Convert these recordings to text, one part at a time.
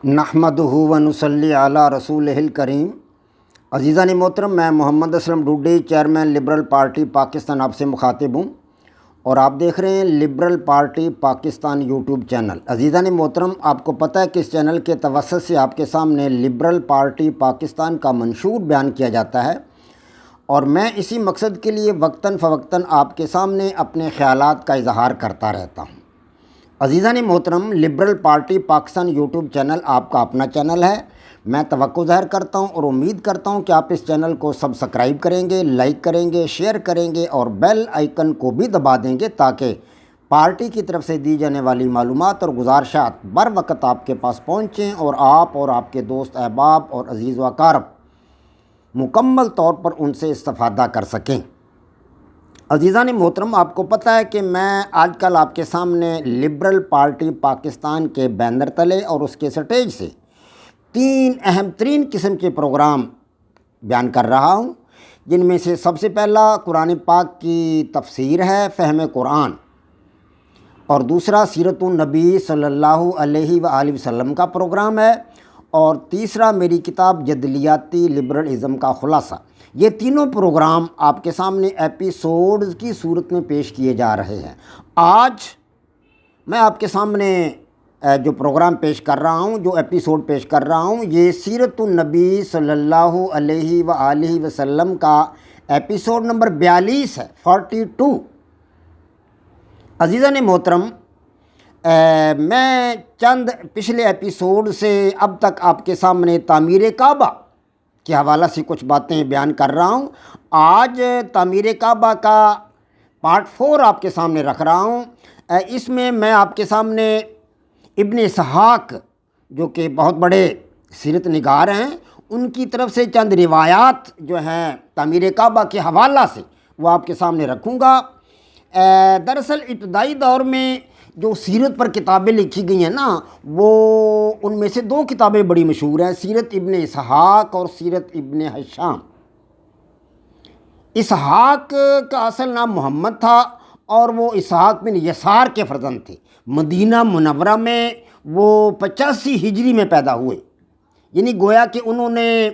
نحمدہ و نصلی علی رسولہ الکریم۔ عزیزان محترم، میں Muhammad Aslam Dodi, chairman liberal party Pakistan, آپ سے مخاطب ہوں اور آپ دیکھ رہے ہیں liberal party Pakistan YouTube channel. عزیزان محترم، آپ کو پتہ ہے کہ اس چینل کے توسط سے آپ کے سامنے لبرل پارٹی پاکستان کا منشور بیان کیا جاتا ہے، اور میں اسی مقصد کے لیے وقتاً فوقتاً آپ کے سامنے اپنے خیالات کا اظہار کرتا رہتا ہوں۔ عزیزان محترم، liberal party Pakistan YouTube channel آپ کا اپنا چینل ہے۔ میں توقع ظاہر کرتا ہوں اور امید کرتا ہوں کہ آپ اس چینل کو سبسکرائب کریں گے، لائک کریں گے، شیئر کریں گے اور بیل آئیکن کو بھی دبا دیں گے تاکہ پارٹی کی طرف سے دی جانے والی معلومات اور گزارشات بر وقت آپ کے پاس پہنچیں اور آپ کے دوست احباب اور عزیز و اقارب مکمل طور پر ان سے استفادہ کر سکیں۔ عزیزان محترم، آپ کو پتہ ہے کہ میں آج کل آپ کے سامنے لبرل پارٹی پاکستان کے بینر تلے اور اس کے سٹیج سے 3 اہم ترین قسم کے پروگرام بیان کر رہا ہوں، جن میں سے سب سے پہلا قرآن پاک کی تفسیر ہے، فہم قرآن، اور دوسرا سیرت النبی صلی اللہ علیہ وآلہ وسلم کا پروگرام ہے، اور تیسرا میری کتاب جدلیاتی لبرلزم کا خلاصہ۔ یہ تینوں پروگرام آپ کے سامنے ایپیسوڈز کی صورت میں پیش کیے جا رہے ہیں۔ آج میں آپ کے سامنے جو پروگرام پیش کر رہا ہوں، جو ایپیسوڈ پیش کر رہا ہوں، یہ سیرت النبی صلی اللہ علیہ وآلہ وسلم کا ایپیسوڈ نمبر 42 ہے، 42۔ عزیزان محترم، میں چند پچھلے ایپیسوڈ سے اب تک آپ کے سامنے تعمیر کعبہ کے حوالہ سے کچھ باتیں بیان کر رہا ہوں۔ آج تعمیر کعبہ کا پارٹ 4 آپ کے سامنے رکھ رہا ہوں۔ اس میں میں آپ کے سامنے ابن اسحاق، جو کہ بہت بڑے سیرت نگار ہیں، ان کی طرف سے چند روایات جو ہیں تعمیر کعبہ کے حوالہ سے وہ آپ کے سامنے رکھوں گا۔ دراصل ابتدائی دور میں جو سیرت پر کتابیں لکھی گئی ہیں نا، وہ ان میں سے 2 کتابیں بڑی مشہور ہیں، سیرت ابن اسحاق اور سیرت ابن ہشام۔ اسحاق کا اصل نام محمد تھا اور وہ اسحاق بن یسار کے فرزند تھے۔ مدینہ منورہ میں وہ 85 ہجری میں پیدا ہوئے، یعنی گویا کہ انہوں نے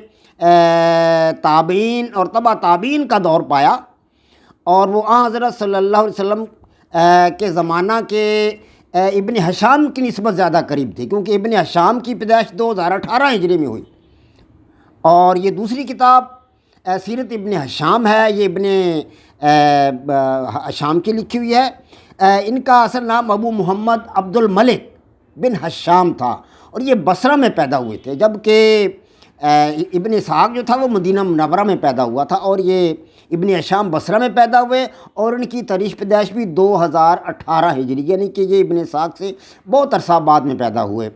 تابعین اور تبع تابعین کا دور پایا، اور وہ حضرت صلی اللہ علیہ وسلم کے زمانہ کے ابن ہشام کی نسبت زیادہ قریب تھی، کیونکہ ابن ہشام کی پیدائش 2018 ہجری میں ہوئی، اور یہ دوسری کتاب سیرت ابن ہشام ہے، یہ ابن ہشام کی لکھی ہوئی ہے۔ ان کا اصل نام ابو محمد عبد الملک بن ہشام تھا، اور یہ بصرہ میں پیدا ہوئے تھے، جبکہ ابن اسحاق جو تھا وہ مدینہ منورہ میں پیدا ہوا تھا، اور یہ ابن ہشام بصرہ میں پیدا ہوئے، اور ان کی تاریخ پیدائش بھی 2018 ہجری، یعنی کہ یہ ابن اسحاق سے بہت عرصہ بعد میں پیدا ہوئے۔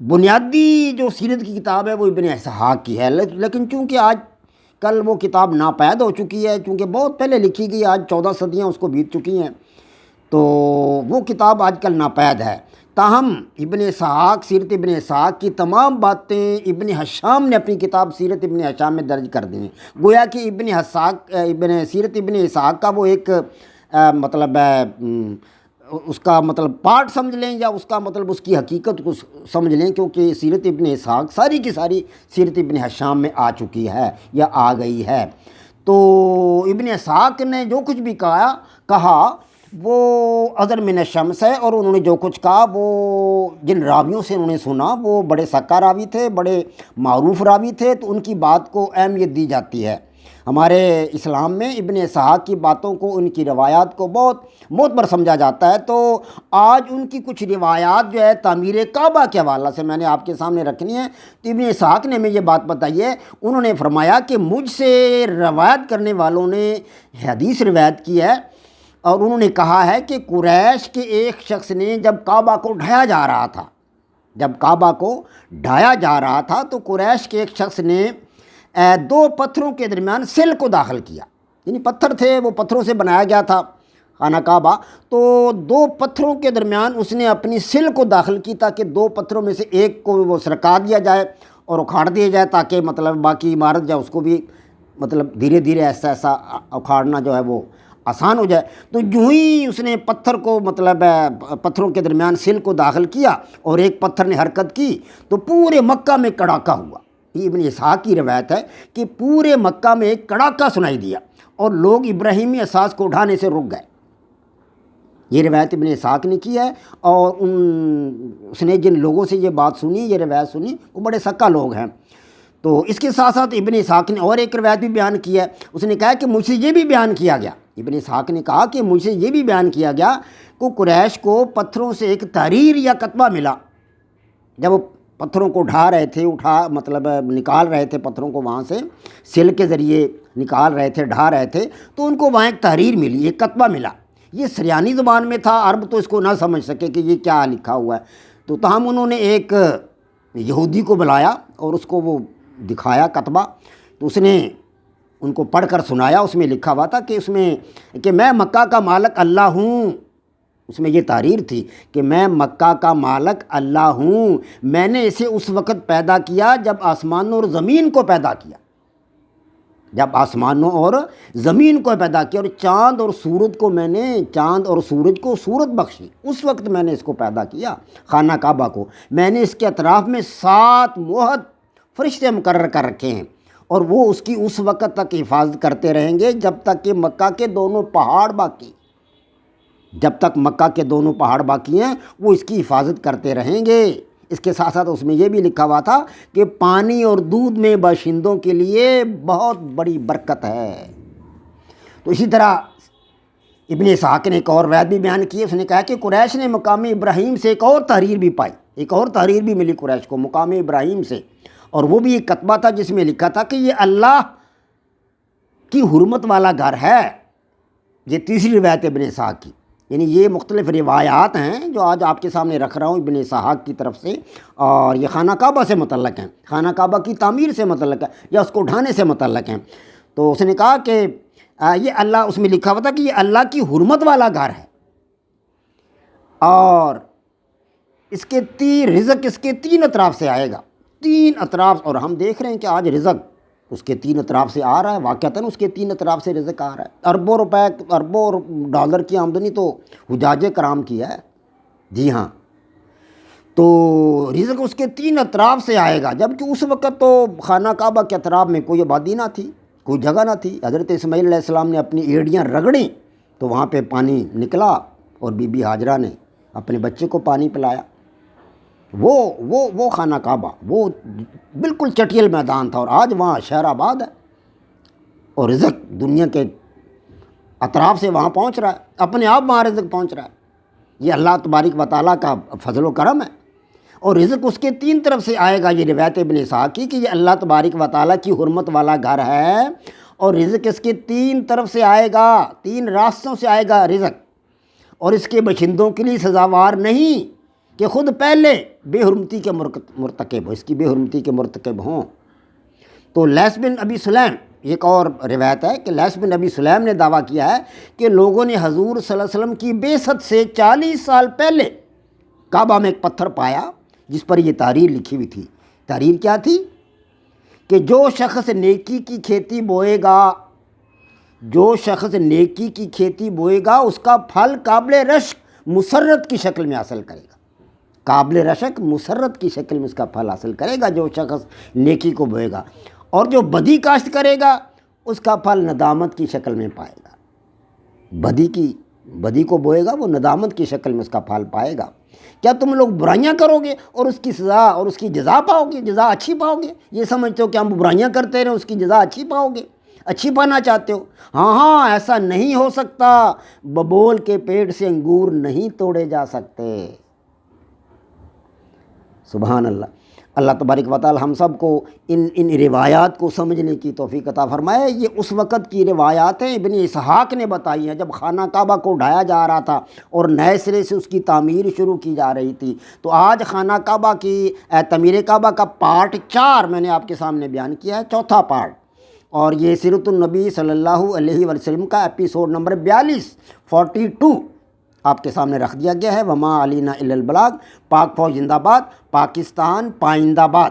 بنیادی جو سیرت کی کتاب ہے وہ ابن اسحاق کی ہے، لیکن چونکہ آج کل وہ کتاب ناپید ہو چکی ہے، چونکہ بہت پہلے لکھی گئی، آج 14 صدیاں اس کو بیت چکی ہیں، تو وہ کتاب آج کل ناپید ہے۔ تاہم ابن اسحاق، سیرت ابن اسحاق کی تمام باتیں ابن ہشام نے اپنی کتاب سیرت ابن ہشام میں درج کر دی ہیں۔ گویا کہ سیرت ابن اسحاق کا وہ ایک مطلب اس کا مطلب پارٹ سمجھ لیں، یا اس کا مطلب اس کی حقیقت کو سمجھ لیں، کیونکہ سیرت ابن اسحاق ساری کی ساری سیرت ابن ہشام میں آ چکی ہے یا آ گئی ہے۔ تو ابن اسحاق نے جو کچھ بھی کہا وہ اظہر من الشمس ہے، اور انہوں نے جو کچھ کہا وہ جن راویوں سے انہوں نے سنا وہ بڑے ثقہ راوی تھے، بڑے معروف راوی تھے، تو ان کی بات کو اہمیت دی جاتی ہے۔ ہمارے اسلام میں ابن اسحاق کی باتوں کو، ان کی روایات کو بہت معتبر سمجھا جاتا ہے۔ تو آج ان کی کچھ روایات جو ہے تعمیر کعبہ کے حوالہ سے میں نے آپ کے سامنے رکھنی ہے۔ تو ابن اسحاق نے ہمیں یہ بات بتائی ہے، انہوں نے فرمایا کہ مجھ سے روایت کرنے والوں نے حدیث روایت کی ہے، اور انہوں نے کہا ہے کہ قریش کے ایک شخص نے جب کعبہ کو ڈھایا جا رہا تھا تو قریش کے ایک شخص نے 2 پتھروں کے درمیان سل کو داخل کیا، یعنی پتھر تھے، وہ پتھروں سے بنایا گیا تھا خانہ کعبہ، تو 2 پتھروں کے درمیان اس نے اپنی سل کو داخل کی تاکہ 2 پتھروں میں سے ایک کو وہ سرکا دیا جائے اور اکھاڑ دیا جائے، تاکہ مطلب باقی عمارت جو اس کو بھی مطلب دھیرے دھیرے ایسا اکھاڑنا جو ہے وہ آسان ہو جائے۔ تو یوں ہی اس نے پتھر کو مطلب پتھروں کے درمیان سل کو داخل کیا اور ایک پتھر نے حرکت کی تو پورے مکہ میں کڑاکہ ہوا۔ یہ ابن اسحاق کی روایت ہے کہ پورے مکہ میں ایک کڑاکہ سنائی دیا اور لوگ ابراہیمی اساس کو اٹھانے سے رک گئے۔ یہ روایت ابن اسحاق نے کی ہے، اور اس نے جن لوگوں سے یہ بات سنی، یہ روایت سنی، وہ بڑے سکا لوگ ہیں۔ تو اس کے ساتھ ساتھ ابن اسحاق نے اور ایک روایت بھی بیان کی ہے۔ اس نے کہا کہ مجھ سے یہ بھی بیان کیا گیا، ابن اسحاق نے کہا کہ مجھ سے یہ بھی بیان کیا گیا کہ قریش کو پتھروں سے ایک تحریر یا کتبہ ملا۔ جب وہ پتھروں کو اٹھا رہے تھے، مطلب نکال رہے تھے پتھروں کو وہاں سے، سل کے ذریعے نکال رہے تھے، ڈھا رہے تھے، تو ان کو وہاں ایک تحریر ملی، ایک کتبہ ملا۔ یہ سریانی زبان میں تھا، عرب تو اس کو نہ سمجھ سکے کہ یہ کیا لکھا ہوا ہے، تو تاہم انہوں نے ایک یہودی کو بلایا اور اس کو وہ دکھایا کتبہ، تو اس نے ان کو پڑھ کر سنایا۔ اس میں لکھا ہوا تھا کہ اس میں کہ میں مکہ کا مالک اللہ ہوں۔ اس میں یہ تحریر تھی کہ میں مکہ کا مالک اللہ ہوں، میں نے اسے اس وقت پیدا کیا جب آسمانوں اور زمین کو پیدا کیا، جب آسمانوں اور زمین کو پیدا کیا، اور چاند اور سورج کو میں نے چاند اور سورج کو صورت بخشی، اس وقت میں نے اس کو پیدا کیا۔ خانہ کعبہ کو میں نے اس کے اطراف میں 7 موحد فرشتے مقرر کر رکھے ہیں، اور وہ اس کی اس وقت تک حفاظت کرتے رہیں گے جب تک کہ مکہ کے دونوں پہاڑ باقی، جب تک مکہ کے دونوں پہاڑ باقی ہیں وہ اس کی حفاظت کرتے رہیں گے۔ اس کے ساتھ ساتھ اس میں یہ بھی لکھا ہوا تھا کہ پانی اور دودھ میں باشندوں کے لیے بہت بڑی برکت ہے۔ تو اسی طرح ابن اسحاق نے ایک اور روایت بھی بیان کی ہے۔ اس نے کہا کہ قریش نے مقام ابراہیم سے ایک اور تحریر بھی پائی، ایک اور تحریر بھی ملی قریش کو مقام ابراہیم سے، اور وہ بھی ایک کتبہ تھا جس میں لکھا تھا کہ یہ اللہ کی حرمت والا گھر ہے۔ یہ تیسری روایت ابن اسحاق کی، یعنی یہ مختلف روایات ہیں جو آج آپ کے سامنے رکھ رہا ہوں ابن اسحاق کی طرف سے، اور یہ خانہ کعبہ سے متعلق ہیں، خانہ کعبہ کی تعمیر سے متعلق ہے یا اس کو اٹھانے سے متعلق ہیں۔ تو اس نے کہا کہ یہ اللہ، اس میں لکھا ہوا تھا کہ یہ اللہ کی حرمت والا گھر ہے، اور اس کے رزق اس کے 3 اطراف سے آئے گا، 3 اطراف، اور ہم دیکھ رہے ہیں کہ آج رزق اس کے 3 اطراف سے آ رہا ہے، واقعتاً اس کے 3 اطراف سے رزق آ رہا ہے۔ اربوں روپے، اربوں ڈالر کی آمدنی تو حجاج کرام کی ہے، جی ہاں۔ تو رزق اس کے 3 اطراف سے آئے گا، جبکہ اس وقت تو خانہ کعبہ کے اطراف میں کوئی آبادی نہ تھی، کوئی جگہ نہ تھی۔ حضرت اسماعیل علیہ السلام نے اپنی ایڑیاں رگڑیں تو وہاں پہ پانی نکلا، اور بی بی ہاجرہ نے اپنے بچے کو پانی پلایا۔ وہ خانہ کعبہ وہ بالکل چٹیل میدان تھا، اور آج وہاں شہر آباد ہے، اور رزق دنیا کے اطراف سے وہاں پہنچ رہا ہے، اپنے آپ وہاں رزق پہنچ رہا ہے۔ یہ اللہ تبارک و تعالیٰ کا فضل و کرم ہے، اور رزق اس کے 3 طرف سے آئے گا۔ یہ روایت ابن اسحاق کی کہ یہ اللہ تبارک و تعالیٰ کی حرمت والا گھر ہے، اور رزق اس کے 3 طرف سے آئے گا، 3 راستوں سے آئے گا رزق، اور اس کے باشندوں کے لیے سزاوار نہیں کہ خود پہلے بے حرمتی کے مرتکب ہو، اس کی بے حرمتی کے مرتکب ہوں۔ تو لیث بن ابی سلیم، ایک اور روایت ہے کہ لیث بن ابی سلیم نے دعویٰ کیا ہے کہ لوگوں نے حضور صلی اللہ علیہ وسلم کی بعثت سے 40 سال پہلے کعبہ میں ایک پتھر پایا جس پر یہ تحریر لکھی ہوئی تھی۔ تحریر کیا تھی کہ جو شخص نیکی کی کھیتی بوئے گا، جو شخص نیکی کی کھیتی بوئے گا اس کا پھل قابل رشک مسرت کی شکل میں حاصل کرے گا، قابل رشک مسرت کی شکل میں اس کا پھل حاصل کرے گا جو شخص نیکی کو بوئے گا، اور جو بدی کاشت کرے گا اس کا پھل ندامت کی شکل میں پائے گا۔ بدی کو بوئے گا وہ ندامت کی شکل میں اس کا پھل پائے گا۔ کیا تم لوگ برائیاں کرو گے اور اس کی سزا اور اس کی جزا پاؤ گے، جزا اچھی پاؤ گے؟ یہ سمجھتے ہو کہ ہم برائیاں کرتے رہیں اس کی جزا اچھی پاؤ گے، اچھی پانا چاہتے ہو؟ ہاں ایسا نہیں ہو سکتا، ببول کے پیٹ سے انگور نہیں توڑے جا سکتے۔ سبحان اللہ۔ اللہ تبارک و تعالی ہم سب کو ان روایات کو سمجھنے کی توفیق عطا فرمائے۔ یہ اس وقت کی روایات ہیں، ابن اسحاق نے بتائی ہیں، جب خانہ کعبہ کو ڈھایا جا رہا تھا اور نئے سرے سے اس کی تعمیر شروع کی جا رہی تھی۔ تو آج خانہ کعبہ کی تعمیر کعبہ کا پارٹ 4 میں نے آپ کے سامنے بیان کیا ہے، 4تھا پارٹ، اور یہ سیرت النبی صلی اللہ علیہ وسلم کا ایپیسوڈ نمبر 42 آپ کے سامنے رکھ دیا گیا ہے۔ وما علینا الا البلاغ۔ پاک فوج زندہ باد، پاکستان پائندہ باد۔